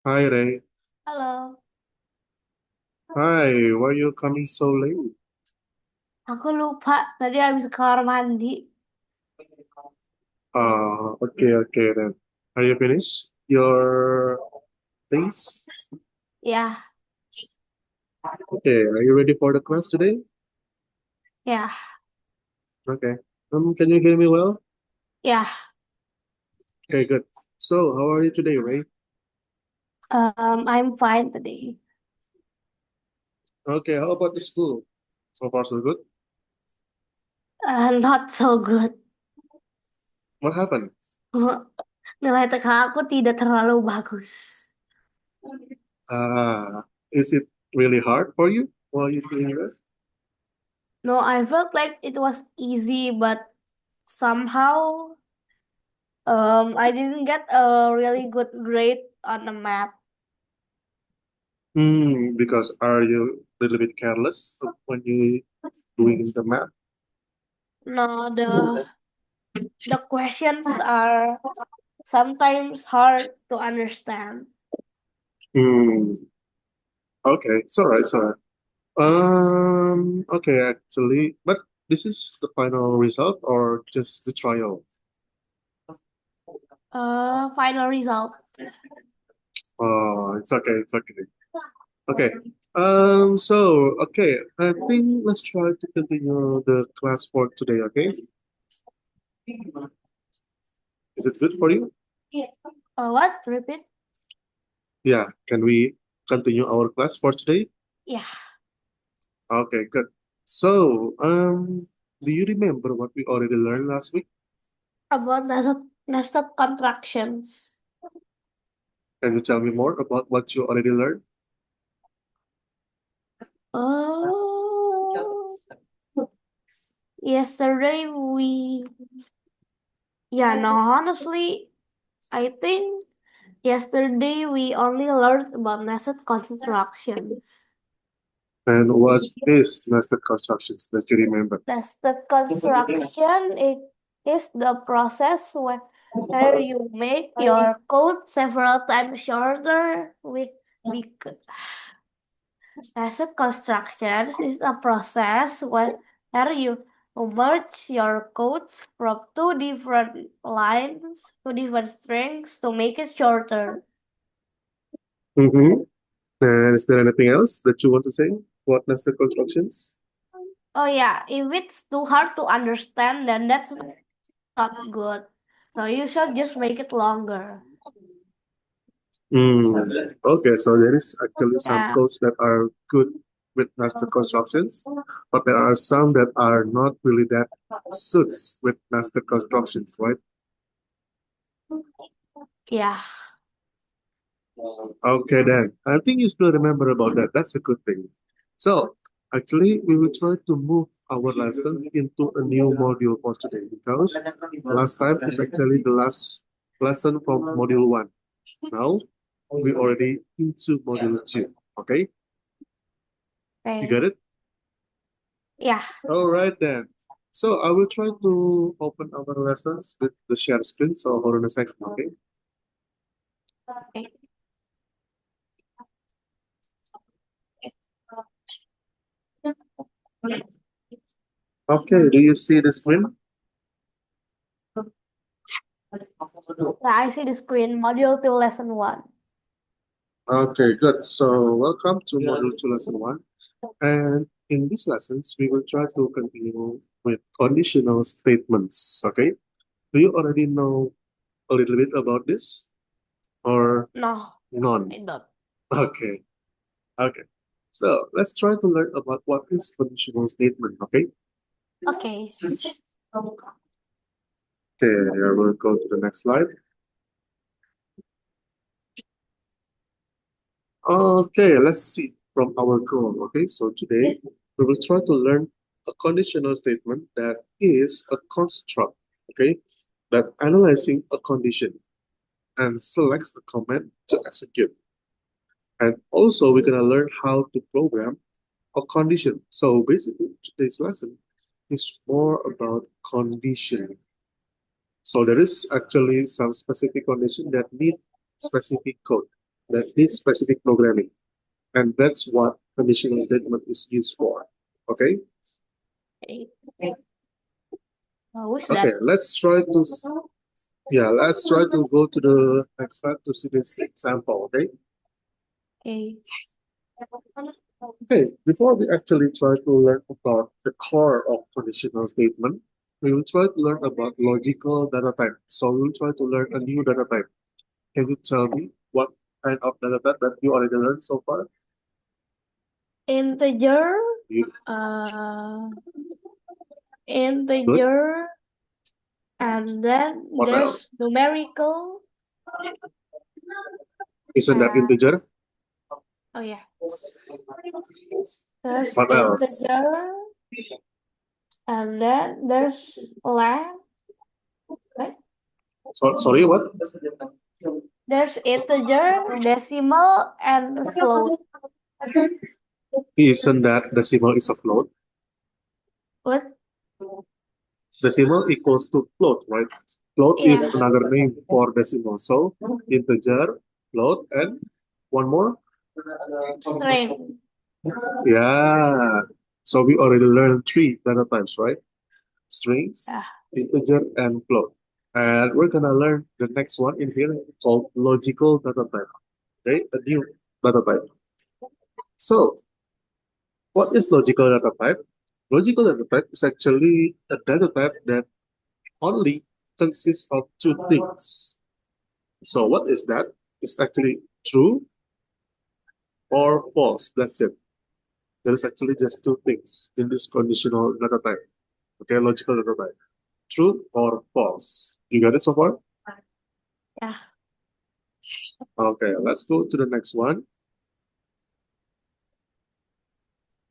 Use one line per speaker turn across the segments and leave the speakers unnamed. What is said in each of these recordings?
Hi Ray.
Halo,
Hi, why are you coming so late?
aku lupa tadi habis ke kamar mandi.
Okay then. Are you finished your things?
Ya,
Okay, are you ready for the class today?
ya,
Okay. Can you hear me well?
ya.
Okay, good. So, how are you today, Ray?
I'm fine today.
Okay, how about the school? So far, so good.
Not so good.
What happened?
Nilai TK aku tidak terlalu bagus.
Is it really hard for you while you're doing this?
No, I felt like it was easy, but somehow I didn't get a really good grade on the math.
Because are you a little bit careless when you doing the math?
No, the questions are sometimes hard to understand.
Hmm. Okay, it's all right, it's all right. Okay, actually, but this is the final result or just the trial?
Final result.
It's okay, it's okay. Okay. Okay, I think let's try to continue the class for today, okay? Is it good for you?
What? Repeat?
Yeah, can we continue our class for today?
Yeah.
Okay, good. So, do you remember what we already learned last week?
About nested contractions.
Can you tell me more about what you already learned?
Oh, yesterday yeah, no, honestly, I think yesterday we only learned about nested constructions.
And what is nested constructions that you remember?
Nested construction it is the process where you make your code several times shorter with because nested constructions is a process where you merge your codes from two different lines to different strings to make it shorter.
Mm-hmm. And is there anything else that you want to say? What nested constructions?
Oh yeah, if it's too hard to understand, then that's not good. So you should just make it longer.
Okay, so there is actually some
Yeah,
codes that are good with nested constructions, but there are some that are not really that suits with nested constructions, right?
yeah.
Okay, then. I think you still remember about that. That's a good thing. So, actually, we will try to move our lessons into a new module for today because last time is actually the last lesson from module one. Now, we already into module two. Okay, you
Okay.
get it?
Yeah.
All right, then. So, I will try to open our lessons with the share screen. So, hold on a second. Okay.
Okay.
Okay, do you see the screen?
Yeah, I see the screen. Module 2, lesson 1.
Okay, good. So, welcome to module two, lesson one. And in these lessons, we will try to continue with conditional statements. Okay. Do you already know a little bit about this or
No,
none?
I don't.
Okay. Okay. So let's try to learn about what is conditional statement. Okay.
Okay.
Okay. I will go to the next slide. Okay. Let's see from our goal. Okay. So today we will try to learn a conditional statement that is a construct. Okay. That analyzing a condition and selects a command to execute. And also we're gonna learn how to program a condition. So basically today's lesson is more about conditioning. So there is actually some specific condition that need specific code. that is specific programming. And that's what conditional statement is used for. Okay?
Okay. Who's
Okay,
that?
let's try to go to the next slide to see this example, okay?
Okay.
Okay, before we actually try to learn about the core of conditional statement, we will try to learn about logical data type. So we will try to learn a new data type. Can you tell me what kind of data type that you already learned so far?
Integer,
You,
uh,
good.
integer, and then
What else?
there's numerical,
Isn't that
and
integer?
oh yeah, there's
What else?
integer, and then there's len, right?
Sorry, what?
There's integer, decimal, and float.
Isn't that decimal is a float?
What?
Decimal equals to float, right? Float is
Yeah,
another name for decimal. So integer, float, and one more.
string.
Yeah. So we already learned three data types, right?
Yeah.
Strings, integer, and float. And we're gonna learn the next one in here called logical data type. Okay, a new data type. So what is logical data type? Logical data type is actually a data type that only consists of two things. So what is that? It's actually true or false. That's it. There is actually just two things in this conditional data type. Okay, logical data type. True or false. You got it so far?
Yeah.
Okay, let's go to the next one.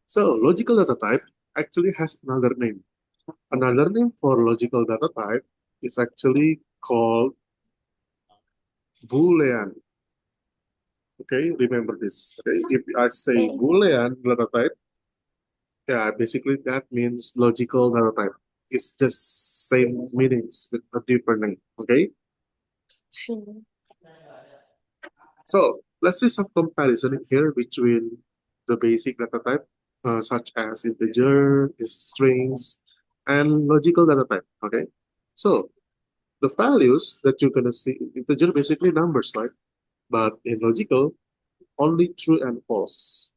So logical data type actually has another name. Another name for logical data type is actually called Boolean. Okay, remember this. Okay, if I say
Okay.
Boolean data type, yeah, basically that means logical data type. It's just same meanings with a different name. Okay,
Hmm.
so let's see some comparison here between the basic data type, such as integer, strings, and logical data type. Okay, so the values that you're gonna see in integer basically numbers, right? But in logical, only true and false.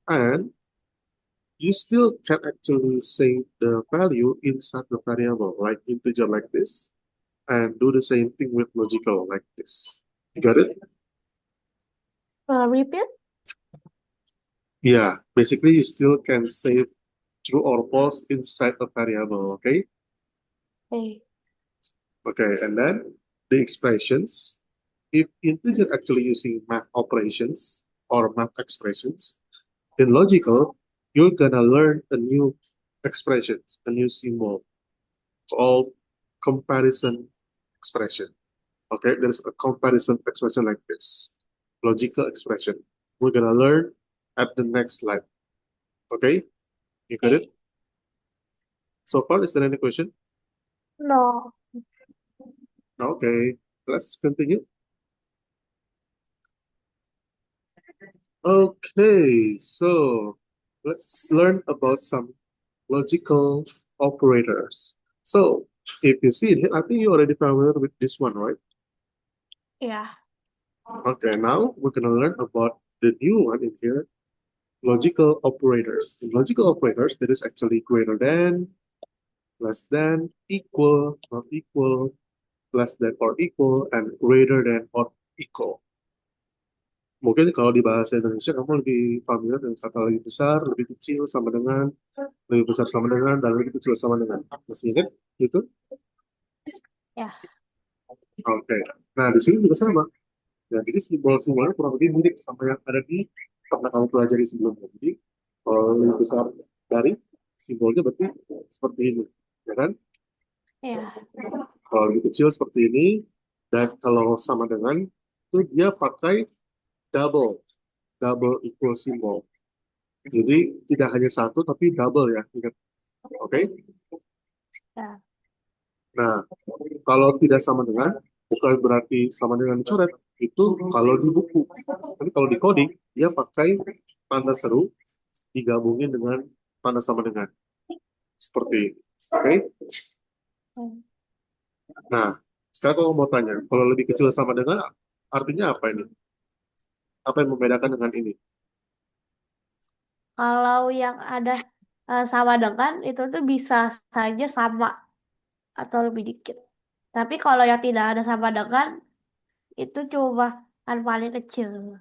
And you still can actually save the value inside the variable, like integer like this, and do the same thing with logical like this. You got it?
Repeat?
Yeah, basically you still can save true or false inside a variable, okay?
Okay.
Okay, and then the expressions, if integer actually using math operations or math expressions, in logical, you're gonna learn a new expression, a new symbol called comparison expression. Okay, there's a comparison expression like this, logical expression. We're gonna learn at the next slide. Okay, you got it?
Okay.
So far, is there any question?
No.
Okay, let's continue. Okay, so let's learn about some logical operators. So if you see it here, I think you're already familiar with this one, right?
Yeah.
Okay, now we're gonna learn about the new one in here, logical operators. In logical operators, there is actually greater than, less than, equal, not equal, less than or equal, and greater than or equal. Mungkin kalau di bahasa Indonesia kamu lebih familiar dengan kata lebih besar, lebih kecil sama dengan, lebih besar sama dengan, dan lebih kecil sama dengan. Masih ingat gitu?
Yeah.
Oke. Nah, di sini juga sama. Ya, jadi simbol-simbolnya kurang lebih mirip sama yang ada di pernah kamu pelajari sebelumnya. Jadi, kalau lebih besar dari simbolnya berarti seperti ini, ya kan?
Yeah.
Kalau lebih kecil seperti ini, dan kalau sama dengan, itu dia pakai double, double equal symbol. Jadi, tidak hanya satu, tapi double ya, ingat. Oke?
Yeah.
Nah, kalau tidak sama dengan, Bukan berarti sama dengan coret, itu kalau di buku. Tapi kalau di coding, dia pakai tanda seru digabungin dengan tanda sama dengan. Seperti ini. Oke?
Hmm.
Nah, sekarang kalau mau tanya, kalau lebih kecil sama dengan, artinya apa ini? Apa yang membedakan dengan ini?
Kalau yang ada sama dengan itu tuh bisa saja sama atau lebih dikit. Tapi kalau yang tidak ada sama dengan itu cuma yang paling kecil.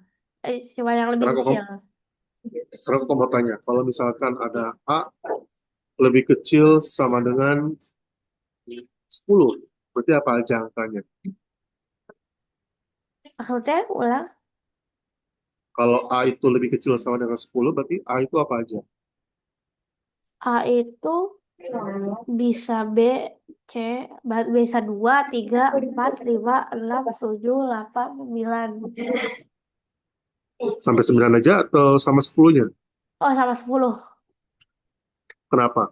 Cuma yang lebih
Sekarang
kecil.
aku mau tanya, kalau misalkan ada A lebih kecil sama dengan 10, berarti apa aja angkanya?
Maksudnya ulang
Kalau A itu lebih kecil sama dengan 10, berarti A itu apa aja?
A itu bisa B, C, bisa 2, 3, 4, 5, 6, 7, 8, 9.
Sampai 9 aja atau sama 10-nya?
Oh, sama 10.
Kenapa?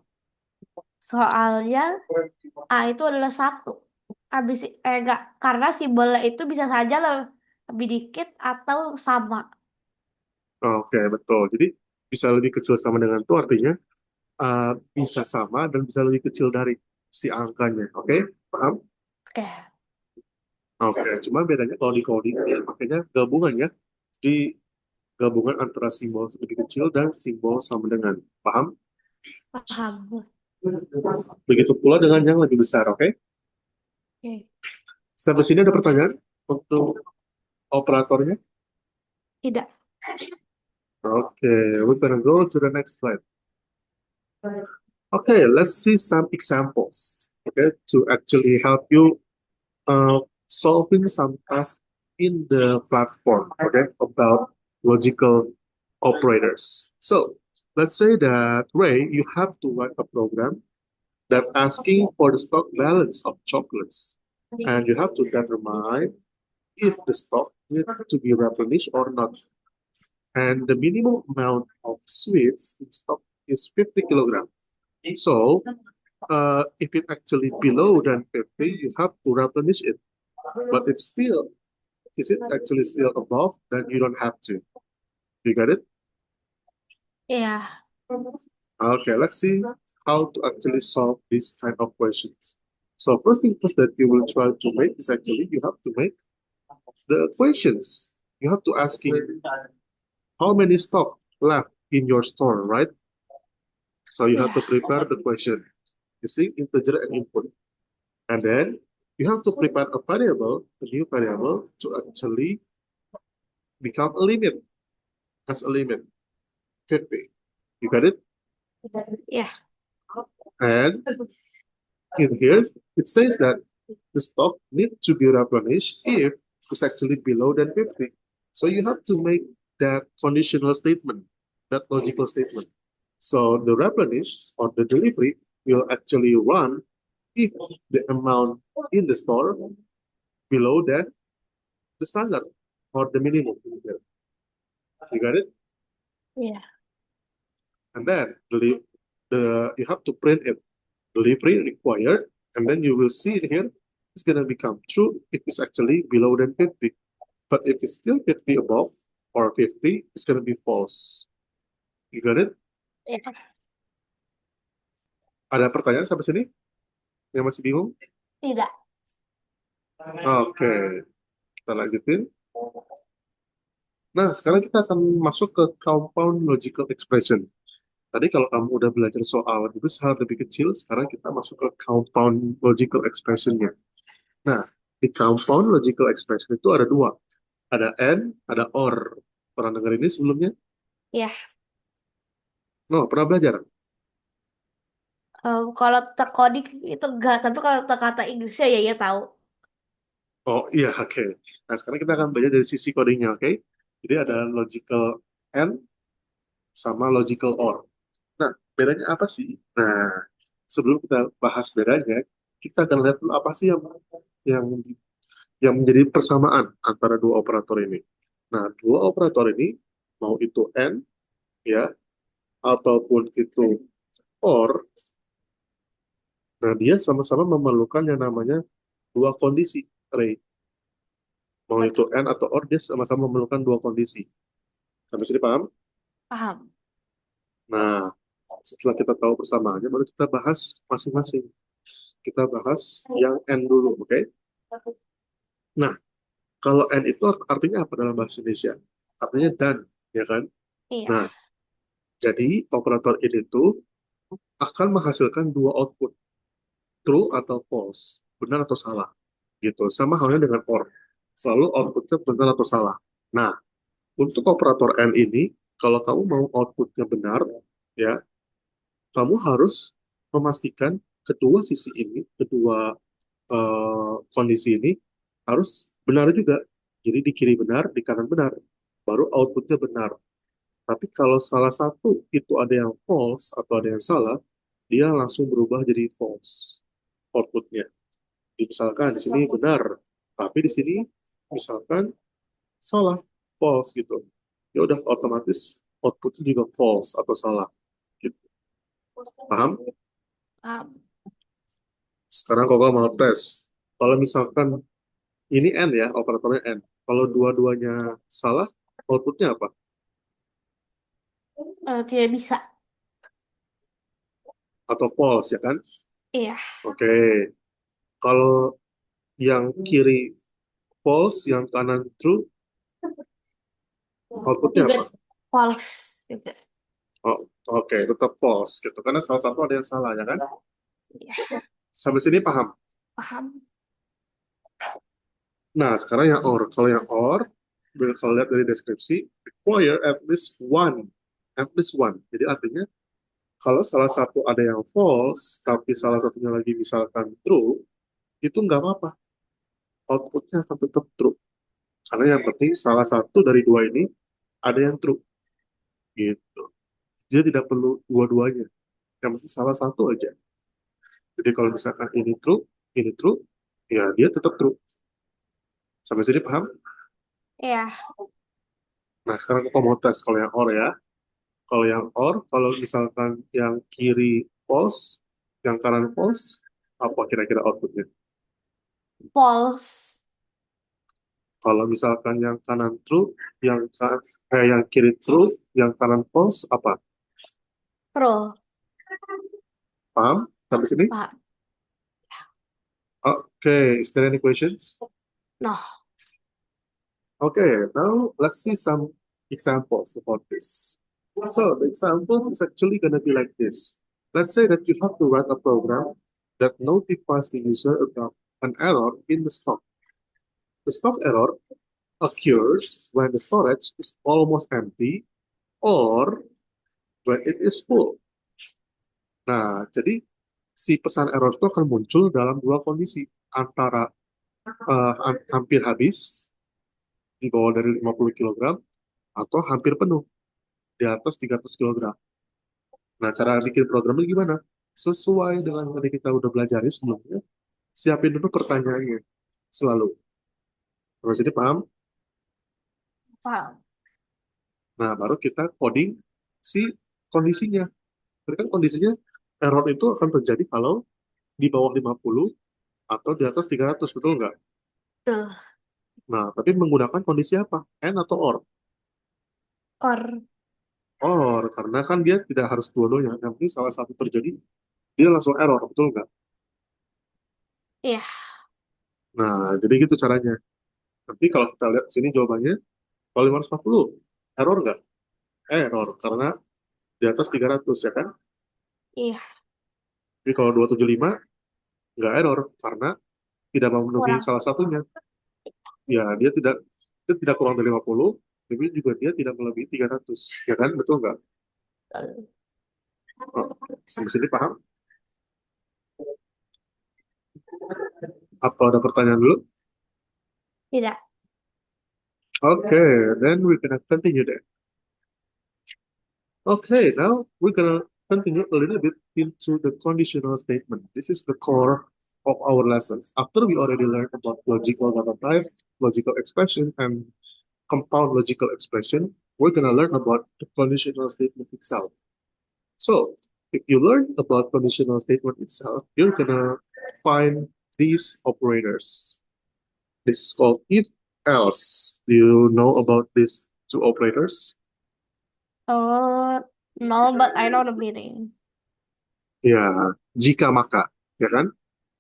Soalnya A itu adalah satu. Enggak, karena simbolnya itu bisa saja lebih dikit atau sama.
Oke, betul. Jadi bisa lebih kecil sama dengan itu artinya bisa sama dan bisa lebih kecil dari si angkanya. Oke, paham?
Oke.
Oke, cuma bedanya kalau di coding ya makanya gabungan ya. Di gabungan antara simbol lebih kecil dan simbol sama dengan. Paham?
Paham.
Begitu pula dengan yang lebih besar, oke?
Oke.
Sampai sini ada pertanyaan untuk operatornya?
Tidak.
Okay, we're gonna go to the next slide. Okay, let's see some examples, okay, to actually help you solving some tasks in the platform, okay, about logical operators. So, let's say that, Ray, you have to write a program that asking for the stock balance of chocolates, and you have to determine if the stock needs to be replenished or not. And the minimum amount of sweets in stock is 50 kilograms. So, if it actually below than 50, you have to replenish it. But if still, is it actually still above, then you don't have to. You got it?
Iya.
Okay, let's see how to actually solve this kind of questions. So first thing first that you will try to make is actually you have to make the equations. You have to ask him how many stock left in your store, right? So you have
Iya.
to prepare the question using integer and input. And then you have to prepare a variable, a new variable to actually become a limit, as a limit, 50. You got it?
Iya.
And in here, it says that the stock need to be replenished if it's actually below than 50. So you have to make that conditional statement, that logical statement. So the replenish or the delivery will actually run if the amount in the store below that the standard or the minimum. You got it?
Iya.
And then you have to print it. Delivery required, and then you will see it here. It's gonna become true if it's actually below than 50. But if it's still 50 above or 50, it's gonna be false. You got it?
Iya.
Ada pertanyaan sampai sini? Yang masih bingung?
Tidak.
Oke, kita lanjutin. Nah, sekarang kita akan masuk ke compound logical expression. Tadi kalau kamu udah belajar soal lebih besar, lebih kecil, sekarang kita masuk ke compound logical expression-nya. Nah, di compound logical expression itu ada dua. Ada and, ada or. Pernah dengar ini sebelumnya?
Iya.
No, pernah belajar?
Kalau terkodik itu enggak, tapi kalau kata Inggrisnya ya ya tahu.
Oh iya, oke. Nah, sekarang kita akan belajar dari sisi codingnya, oke? Jadi ada
Oke.
logical and sama logical or. Nah, bedanya apa sih? Nah, sebelum kita bahas bedanya, kita akan lihat dulu apa sih yang yang menjadi persamaan antara dua operator ini. Nah, dua operator ini, mau itu and, ya, ataupun itu or, nah dia sama-sama memerlukan yang namanya dua kondisi. array. Mau itu and atau or, dia sama-sama memerlukan dua kondisi. Sampai sini paham?
Paham.
Nah, setelah kita tahu persamaannya, baru kita bahas masing-masing. Kita bahas yang N dulu, oke? Nah, kalau N itu artinya apa dalam bahasa Indonesia? Artinya dan, ya kan?
Iya.
Nah, jadi operator ini tuh akan menghasilkan dua output, true atau false, benar atau salah, gitu. Sama halnya dengan or, selalu outputnya benar atau salah. Nah, untuk operator N ini, kalau kamu mau outputnya benar, ya, kamu harus memastikan kedua sisi ini, kedua kondisi ini harus benar juga. Jadi di kiri benar, di kanan benar, baru outputnya benar. Tapi kalau salah satu itu ada yang false atau ada yang salah, dia langsung berubah jadi false outputnya. Misalkan di sini benar, tapi di sini misalkan salah, false gitu. Ya udah otomatis outputnya juga false atau salah. Gitu. Paham?
Paham.
Sekarang kalau mau tes, kalau misalkan ini N ya, operatornya N. Kalau dua-duanya salah, outputnya apa?
Tidak bisa.
Atau false ya kan?
Iya.
Oke. Kalau yang kiri false, yang kanan true, outputnya
Juga
apa?
false juga.
Oh, oke, tetap false gitu. Karena salah satu ada yang salah ya kan?
Iya.
Sampai sini paham?
Paham.
Nah, sekarang yang or. Kalau yang or, kalau lihat dari deskripsi, require at least one. At least one. Jadi artinya, kalau salah satu ada yang false, tapi salah satunya lagi misalkan true, itu nggak apa-apa. Outputnya akan tetap true. Karena yang penting salah satu dari dua ini ada yang true. Gitu. Dia tidak perlu dua-duanya. Yang penting salah satu aja. Jadi kalau misalkan ini true, ya dia tetap true. Sampai sini paham?
Iya.
Nah, sekarang aku mau tes kalau yang or ya. Kalau yang or, kalau misalkan yang kiri false, yang kanan false, apa kira-kira outputnya?
False.
Kalau misalkan yang kanan true, yang kiri true, yang kanan false, apa?
True.
Paham? Sampai sini?
Paham.
Okay, is there any questions?
No.
Okay, now let's see some examples about this. So the examples is actually going to be like this. Let's say that you have to write a program that notifies the user about an error in the stock. The stock error occurs when the storage is almost empty or when it is full. Nah, jadi si pesan error itu akan muncul dalam dua kondisi, antara hampir habis di bawah dari 50 kg atau hampir penuh di atas 300 kg. Nah, cara bikin programnya gimana? Sesuai dengan yang kita udah belajar sebelumnya, siapin dulu pertanyaannya selalu. Terus ini paham?
Paham.
Nah, baru kita coding si kondisinya. Jadi kan kondisinya error itu akan terjadi kalau di bawah 50 atau di atas 300, betul nggak?
Betul.
Nah, tapi menggunakan kondisi apa? N atau OR?
Or.
OR, karena kan dia tidak harus dua-duanya. Yang penting salah satu terjadi, dia langsung error, betul nggak?
Iya.
Nah, jadi gitu caranya. Nanti kalau kita lihat di sini jawabannya, kalau 540, error nggak? Error, karena di atas 300, ya kan?
Iya.
Tapi kalau 275, nggak error, karena tidak memenuhi
Kurang.
salah satunya. Ya, dia tidak kurang dari 50, tapi juga dia tidak melebihi 300, ya kan? Betul nggak?
Betul.
Oh, sampai sini paham? Apa ada pertanyaan dulu?
Tidak.
Okay, then we're gonna continue then. Okay, now we're gonna continue a little bit into the conditional statement. This is the core of our lessons. After we already learned about logical data type, logical expression, and compound logical expression, we're gonna learn about the conditional statement itself. So, if you learn about conditional statement itself, you're gonna find these operators. This is called if else. Do you know about these two operators?
No, but I know the meaning.
Ya, jika maka, ya kan?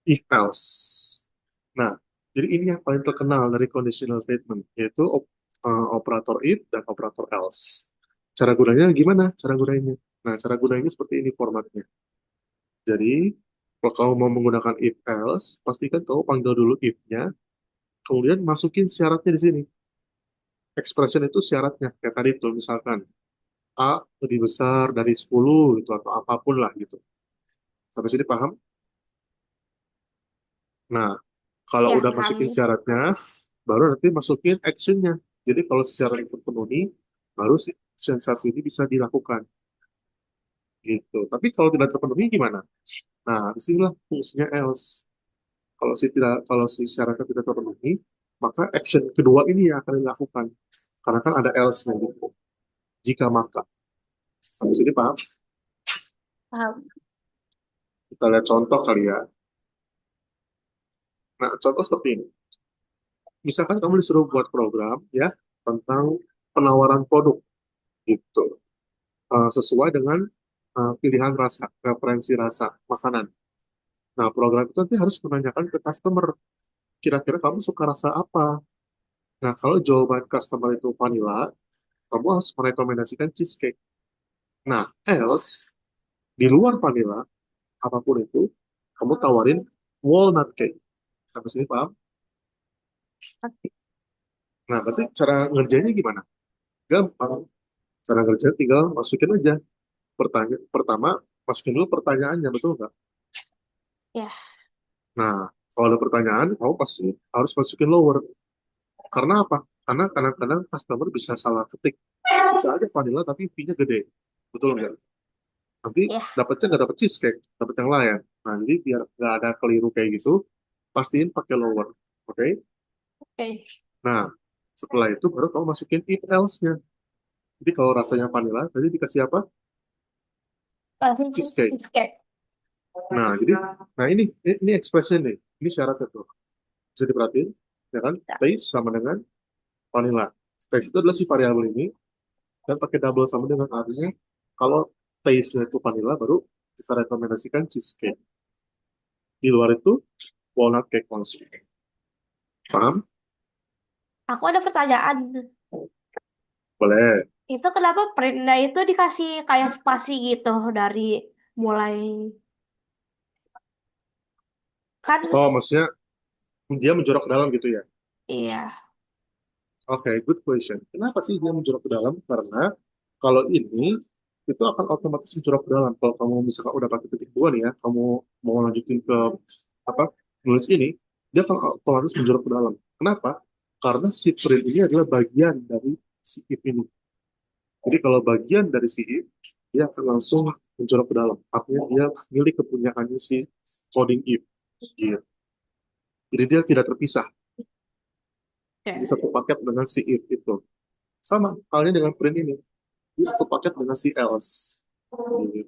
If else. Nah, jadi ini yang paling terkenal dari conditional statement, yaitu operator if dan operator else. Cara gunanya gimana? Cara gunanya. Nah, cara gunanya seperti ini formatnya. Jadi, kalau kamu mau menggunakan if else, pastikan kamu panggil dulu if-nya, kemudian masukin syaratnya di sini. Expression itu syaratnya, kayak tadi itu, misalkan A lebih besar dari 10 gitu, atau apapun lah gitu. Sampai sini paham? Nah, kalau
Ya,
udah masukin
paham.
syaratnya, baru nanti masukin actionnya. Jadi kalau syarat itu terpenuhi, baru si action satu ini bisa dilakukan. Gitu. Tapi kalau tidak terpenuhi gimana? Nah, disinilah fungsinya else. Kalau si syaratnya tidak terpenuhi, maka action kedua ini yang akan dilakukan. Karena kan ada else-nya gitu. Jika maka. Sampai sini paham?
Paham.
Kita lihat contoh kali ya. Nah, contoh seperti ini. Misalkan kamu disuruh buat program ya tentang penawaran produk gitu. Sesuai dengan pilihan rasa, preferensi rasa makanan. Nah, program itu nanti harus menanyakan ke customer, kira-kira kamu suka rasa apa? Nah, kalau jawaban customer itu vanilla, kamu harus merekomendasikan cheesecake. Nah, else, di luar vanilla, apapun itu, kamu tawarin walnut cake. Sampai sini paham? Nah, berarti cara ngerjainnya gimana? Gampang. Cara ngerjain tinggal masukin aja. Pertama, masukin dulu pertanyaannya, betul nggak?
Ya,
Nah, kalau ada pertanyaan, kamu pasti harus masukin lower. Karena apa? Karena kadang-kadang customer bisa salah ketik. Bisa aja vanilla tapi V-nya gede. Betul nggak? Nanti
ya.
dapetnya nggak dapet cheesecake, dapet yang lain. Nah, jadi biar nggak ada keliru kayak gitu, pastiin pakai lower. Oke?
Oke.
Nah, setelah itu baru kamu masukin if else-nya. Jadi kalau rasanya vanilla, tadi dikasih apa?
Kasih
Cheesecake.
cheesecake.
Nah, jadi, nah ini expression nih. Ini syaratnya tuh. Bisa diperhatiin, ya kan?
Ya.
Taste sama dengan vanilla. Taste itu adalah si variabel ini, dan pakai double sama dengan artinya kalau taste-nya itu vanilla baru kita rekomendasikan cheesecake. Di luar itu walnut cake langsung. Paham?
Aku ada pertanyaan.
Boleh.
Itu kenapa printnya itu dikasih kayak spasi gitu dari mulai kan?
Oh, maksudnya dia menjorok ke dalam gitu ya?
Iya.
Oke, good question. Kenapa sih dia menjorok ke dalam? Karena kalau ini itu akan otomatis menjorok ke dalam. Kalau kamu misalkan udah pakai titik dua nih ya, kamu mau lanjutin ke apa nulis ini, dia akan otomatis menjorok ke dalam. Kenapa? Karena si print ini adalah bagian dari si if ini. Jadi kalau bagian dari si if, dia akan langsung menjorok ke dalam. Artinya dia milik kepunyaannya si coding if. Gitu. Jadi dia tidak terpisah. Jadi
Oke.
satu paket dengan si if itu. Sama halnya dengan print ini. Dia satu paket dengan si else. Gitu.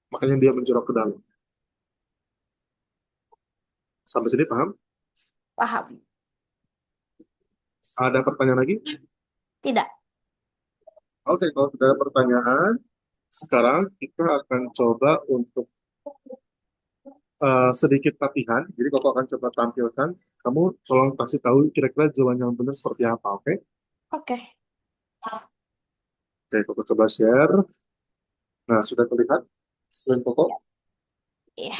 Makanya dia menjorok ke dalam. Sampai sini paham?
Paham.
Ada pertanyaan lagi?
Tidak.
Oke, kalau tidak ada pertanyaan, sekarang kita akan coba untuk sedikit latihan. Jadi kalau akan coba tampilkan, kamu tolong kasih tahu kira-kira jawaban yang benar seperti apa, oke?
Oke.
Oke, aku coba share. Nah, sudah terlihat screen pokok?
Iya.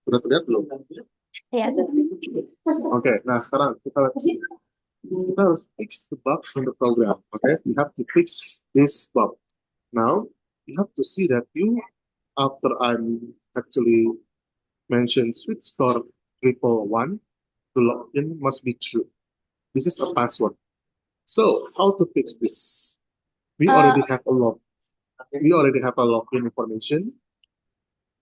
Sudah terlihat belum?
Iya.
Oke, nah sekarang kita lihat di sini. Kita harus fix the bug in the program. Okay, we have to fix this bug. Now, you have to see that after I'm actually mentioned switch store 111, the login must be true. This is a password. So, how to fix this? We
Eh,
already have a log. We already have a login information.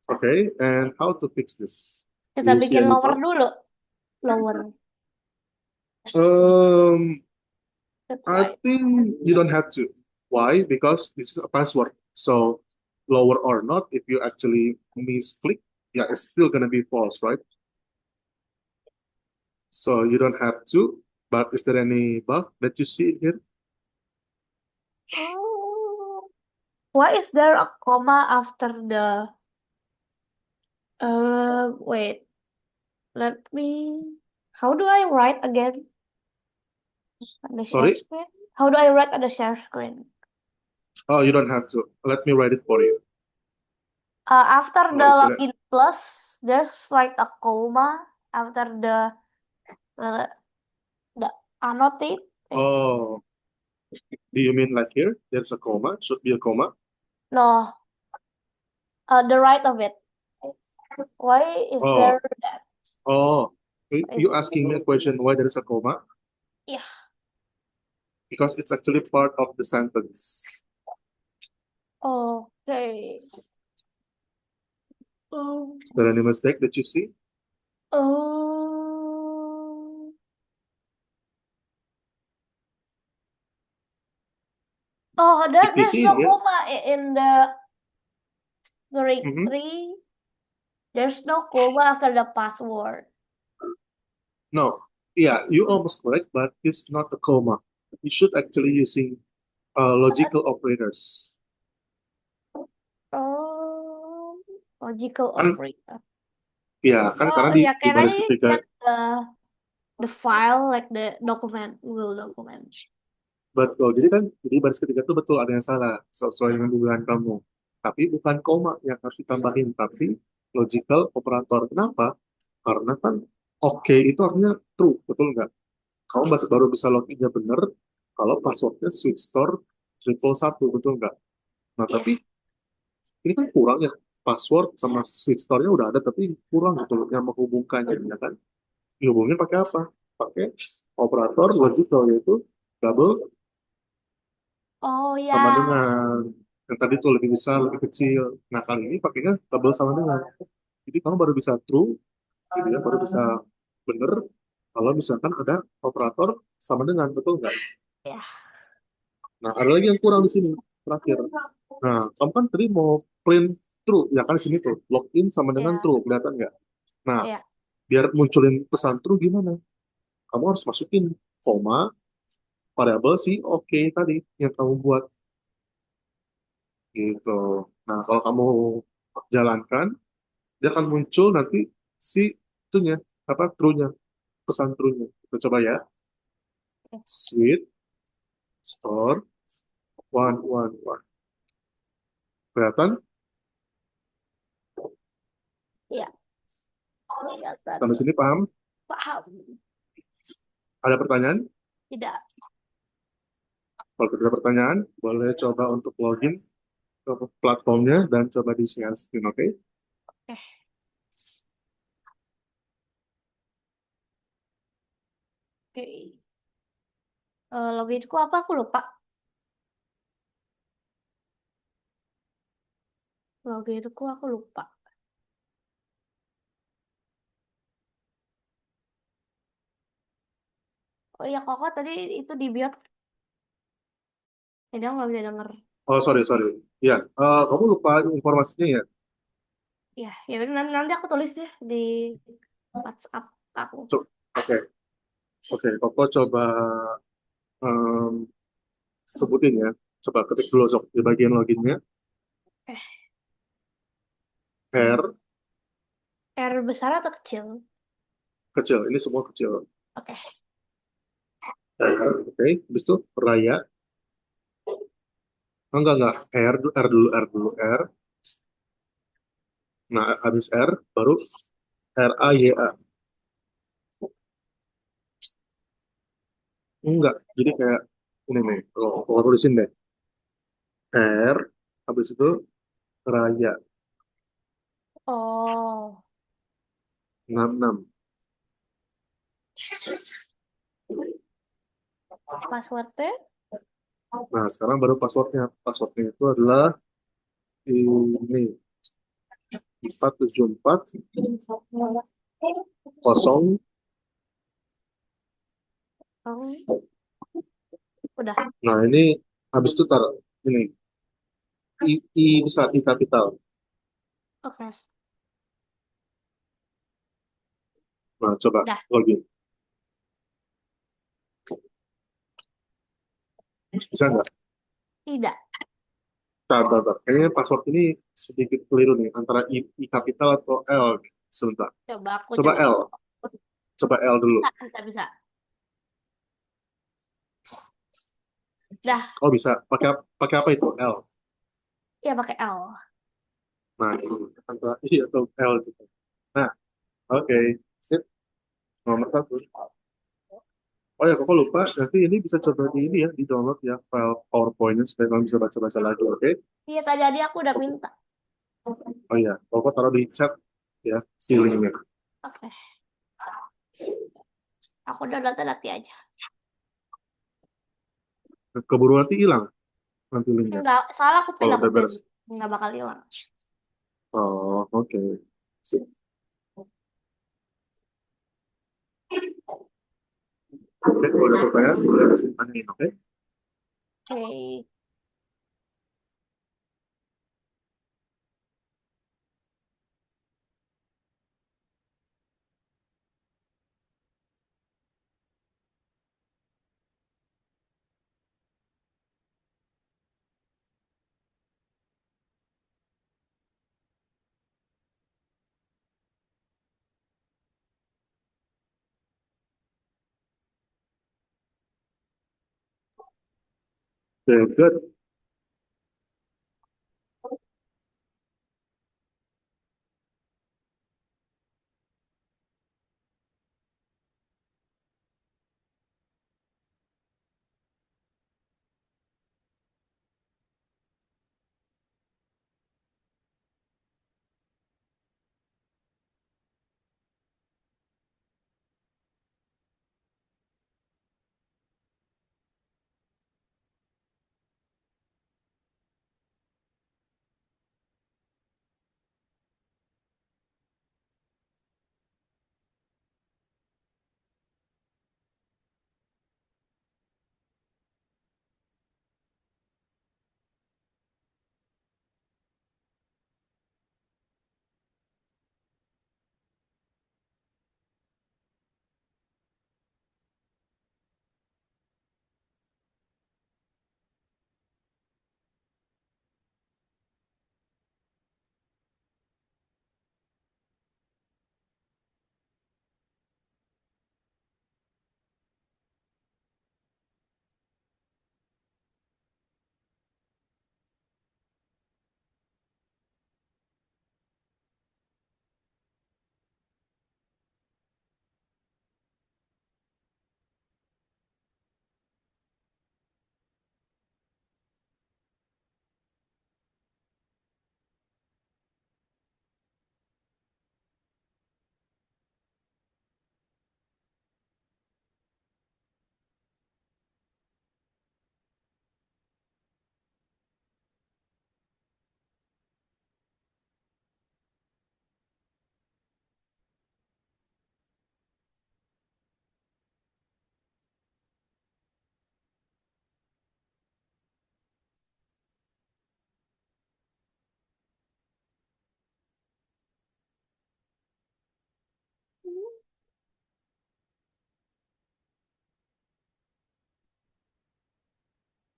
Okay, and how to fix this? Do
kita
you see
bikin
any
lower
bug?
dulu. Lower.
Um,
That's
I
right.
think you don't have to. Why? Because this is a password. So lower or not, if you actually misclick, yeah, it's still gonna be false, right? So you don't have to, but is there any bug that you see here?
Oh, why is there a comma after the wait, let me how do I write again on the share
Sorry?
screen? How do I write on the share screen?
Oh, you don't have to. Let me write it for you.
After
Oh,
the
is there?
login plus, there's like a comma after uh, the annotate.
Oh, do you mean like here? There's a comma. Should be a comma.
No, the right of it. Why is
Oh,
there that?
oh.
Is,
You asking me a question why there is a comma?
yeah.
Because it's actually part of the sentence.
Okay. Um,
Is there any mistake that you see?
oh,
If you
there's
see
no
in here,
comma in the
mhm.
directory. There's no comma after the password.
No, yeah, you almost correct, but it's not a comma. You should actually using logical operators.
Oh, logical
Kan,
operator.
ya kan
Oh
karena
yeah,
di
can
baris
I
ketiga,
get the file like the document, Google document?
betul. Jadi baris ketiga itu betul ada yang salah sesuai dengan dugaan kamu. Tapi bukan koma yang harus ditambahin, tapi logical operator. Kenapa? Karena kan oke itu artinya true, betul nggak? Kamu baru bisa loginnya bener kalau passwordnya switch store triple satu, betul nggak? Nah,
Iya.
tapi ini kan kurang ya, password sama switch store-nya udah ada, tapi kurang gitu loh yang menghubungkannya, ya kan? Dihubungin pakai apa? Pakai operator logical, yaitu double
Oh
sama
ya.
dengan yang tadi tuh lebih besar, lebih kecil. Nah, kali ini pakainya double sama dengan. Jadi kamu baru bisa true, gitu ya, baru bisa bener kalau misalkan ada operator sama dengan, betul nggak?
Ya.
Nah, ada lagi yang kurang di sini, terakhir. Nah, kamu kan tadi mau print true, ya kan di sini tuh, login sama dengan
Ya.
true, kelihatan nggak? Nah,
Ya.
biar munculin pesan true gimana? Kamu harus masukin koma, variabel si oke tadi yang kamu buat, gitu. Nah, kalau kamu jalankan, dia akan muncul nanti si itunya, apa, true-nya, pesan true-nya. Kita coba ya. Switch, store, one, one, one. Kelihatan?
Ya. Kelihatan.
Sampai sini paham?
Paham.
Ada pertanyaan?
Tidak.
Kalau tidak ada pertanyaan, boleh coba untuk login ke platformnya dan coba di share screen, oke?
Oke. Oke. Loginku apa? Aku lupa. Loginku aku lupa. Oh iya, Koko tadi itu di mute. Jadi aku nggak bisa denger.
Oh, sorry, sorry. Ya, kamu lupa informasinya ya?
Ya, ya udah nanti aku tulis deh di WhatsApp aku.
Oke, oke. Koko coba em, sebutin ya. Coba ketik dulu sok di bagian loginnya.
Eh,
R
R besar atau kecil?
kecil, ini semua kecil.
Oke.
R, oke. Habis itu raya. Oh, enggak. R dulu, R. Nah, habis R, baru RAYA. Enggak, jadi kayak ini nih. Kalau tulisin deh. R, habis itu raya.
Oh,
66.
passwordnya?
Nah, sekarang baru passwordnya. Passwordnya itu adalah ini 474 kosong.
Oh, udah.
Nah, ini habis itu taruh ini I besar, I kapital.
Oke.
Nah, coba
Udah.
login. Bisa nggak?
Tidak.
Tar. Kayaknya password ini sedikit keliru nih antara I kapital atau L. Sebentar.
Coba aku
Coba
coba.
L. Coba L dulu.
Bisa. Dah,
Oh bisa. Pakai pakai apa itu? L.
ya pakai L.
Nah, ini antara I atau L gitu. Nah, oke. Sip. Nomor satu. Oh ya, kok lupa. Nanti ini bisa coba di ini ya, di download ya file PowerPoint-nya supaya kamu bisa baca-baca lagi, oke?
Iya, tadi aku udah minta.
Oh iya, kok taruh di chat ya, si linknya.
Oke, aku udah nanti aja.
Keburu nanti hilang nanti linknya.
Enggak, salah aku pin
Kalau
aku
udah
pin.
beres.
Enggak bakal hilang.
Oh, oke. Sip. Oke, kalau udah kebayang, boleh disimpan, oke?
Oke.
Okay, good.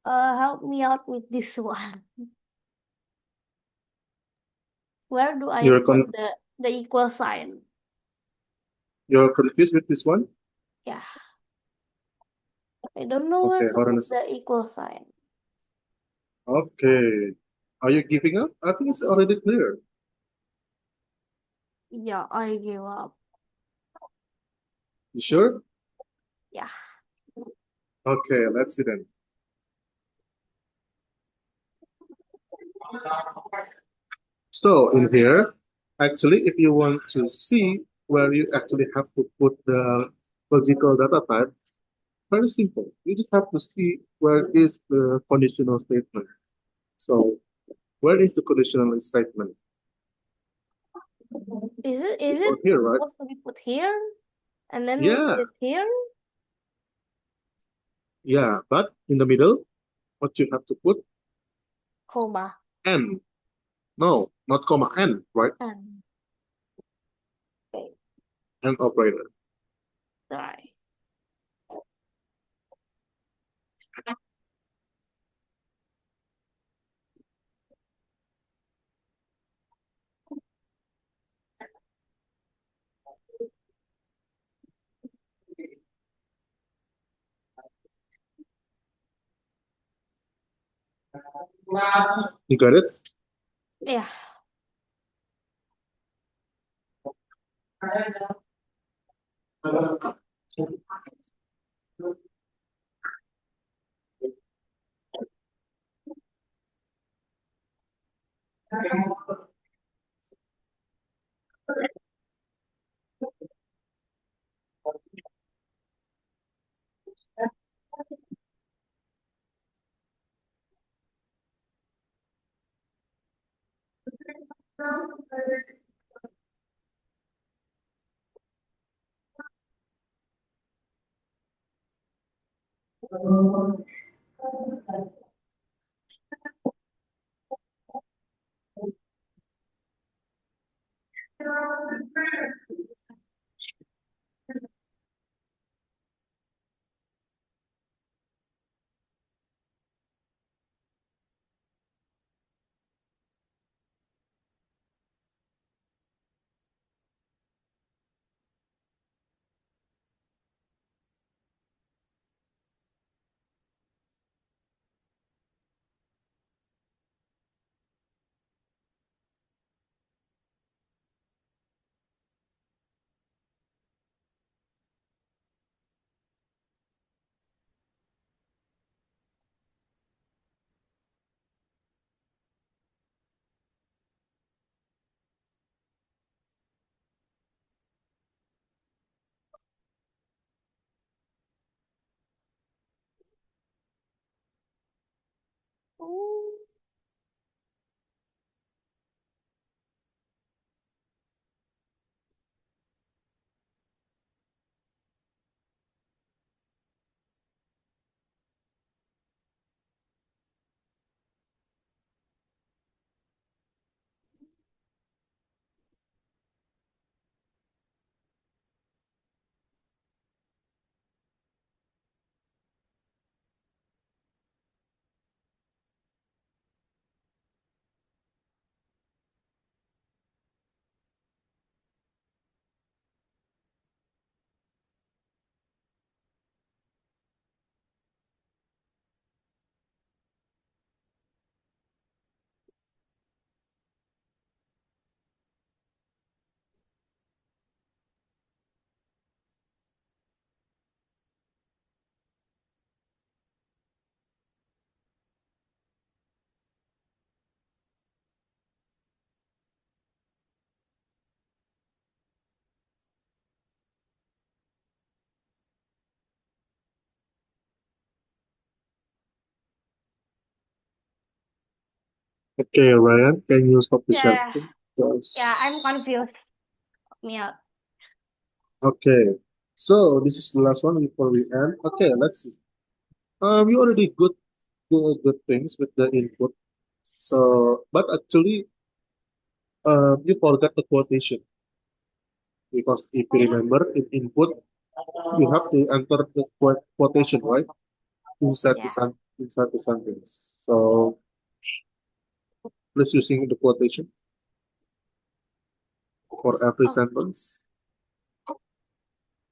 Help me out with this one. Where do I
You're
put
con
the equal sign?
you're confused with this one?
Yeah, I don't know where
Okay,
to
hold on
put
a sec.
the equal sign.
Okay. Are you giving up? I think it's already clear.
Yeah, I give up.
You sure?
Yeah.
Okay, let's see then. So in here, actually, if you want to see where you actually have to put the logical data type, very simple. You just have to see where is the conditional statement. So where is the conditional statement?
Is
It's
it
on here, right?
supposed to be put here and then we
Yeah,
put it here?
yeah. But in the middle, what you have to put?
Comma.
N. No, not comma, N, right?
And okay,
N operator.
try.
You got it?
Yeah. Oh,
Okay, Ryan, can you stop the share
yeah.
screen?
Yeah, I'm
Because
confused. Yeah.
okay, so this is the last one before we end. Okay, let's see. You already good things with the input. So, but actually, you forgot the quotation because if you remember in input, you have to enter the quotation right
Yeah.
inside the sentence. So, please using the quotation for every
Oh,
sentence.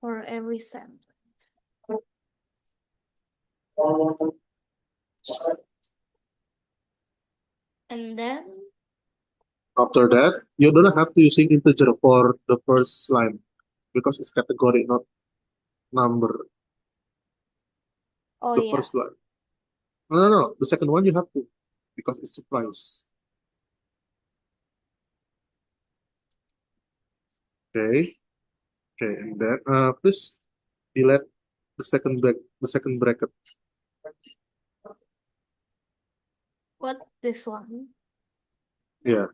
for every sentence. And then,
After that, you don't have to using integer for the first line because it's category, not number.
oh
The
yeah.
first line. No. The second one you have to because it's a price. Okay. Okay. And then please delete the second bracket.
What this one?
Yeah.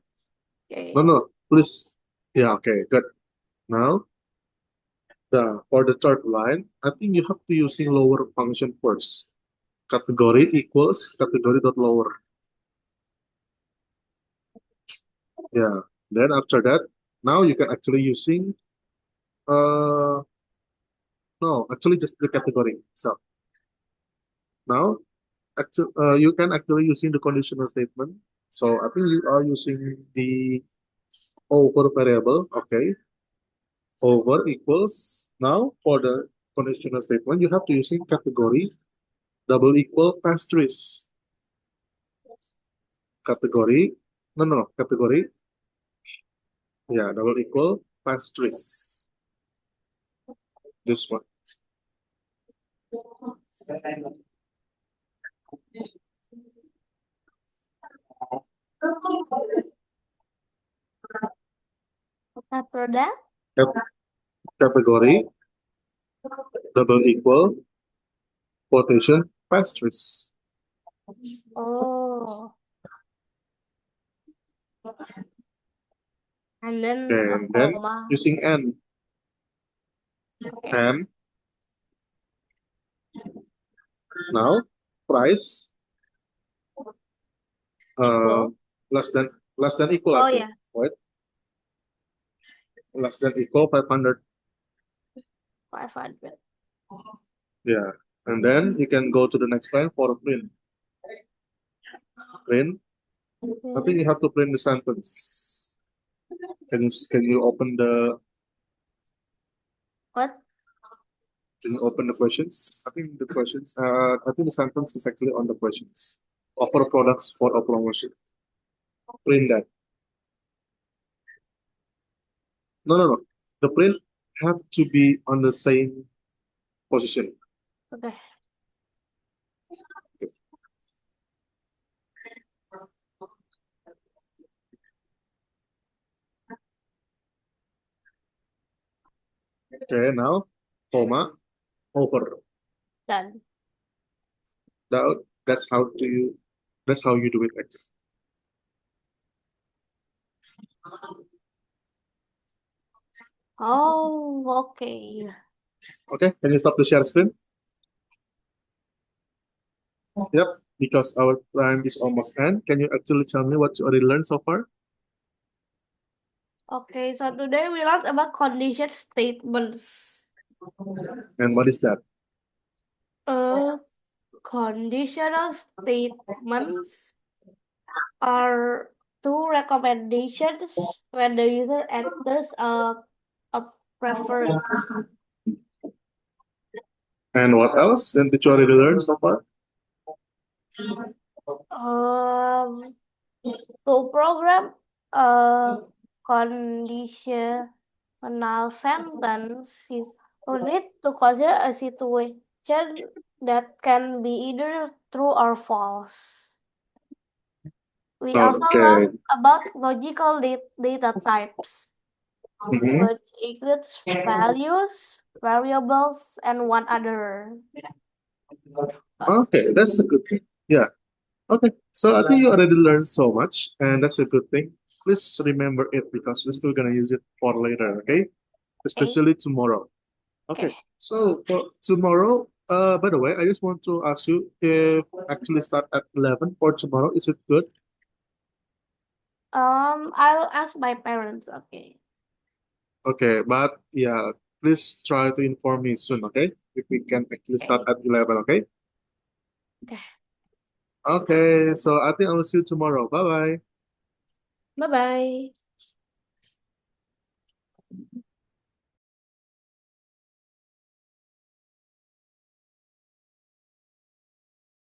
Okay.
No. Please. Yeah. Okay. Good. Now for the third line, I think you have to using lower function first. Category equals category dot lower. Yeah. Then after that, now you can actually using uh no, actually just the category. So now actually you can actually using the conditional statement. So I think you are using the over variable. Okay, over equals now for the conditional statement you have to using category double equal asterisk. category, no, category, yeah, double equal pastries. This one.
After that,
Category, double equal, quotation, pastries.
oh, and then a
And then
comma.
using and,
Okay.
and now price
Equal.
less than equal,
Oh
I think,
yeah,
right? Less than equal 500.
500.
Yeah. And then you can go to the next line for print. Print. I think you have to print the sentence. Can you open the
What?
Can you open the questions? I think the questions. I think the sentence is actually on the questions. Offer products for a promotion. Print that. No. The print have to be on the same position.
Okay.
Okay. Now, comma over.
Done.
That, that's how do you. That's how you do it actually.
Oh, okay.
Okay. Can you stop the share screen? Yep. Because our time is almost end. Can you actually tell me what you already learned so far?
Okay, so today we learned about condition statements.
And what is that?
Conditional statements are two recommendations when the user enters a preference.
And what else? And did you already learn so far?
To program a conditional sentence, you need to consider a situation that can be either true or false. We also
Okay.
learned about logical data types,
Mhm.
which includes values, variables, and one other.
Okay, that's a good thing. Yeah. Okay. So I think you already learned so much, and that's a good thing. Please remember it because we're still gonna use it for later, okay?
Okay.
Especially tomorrow. Okay.
Okay.
So for tomorrow, by the way, I just want to ask you if actually start at 11 for tomorrow. Is it good?
I'll ask my parents. Okay.
Okay, but yeah, please try to inform me soon, okay? If we can actually start
Okay.
at 11, okay?
Okay.
Okay, so I think I will see you tomorrow. Bye bye.
Bye bye.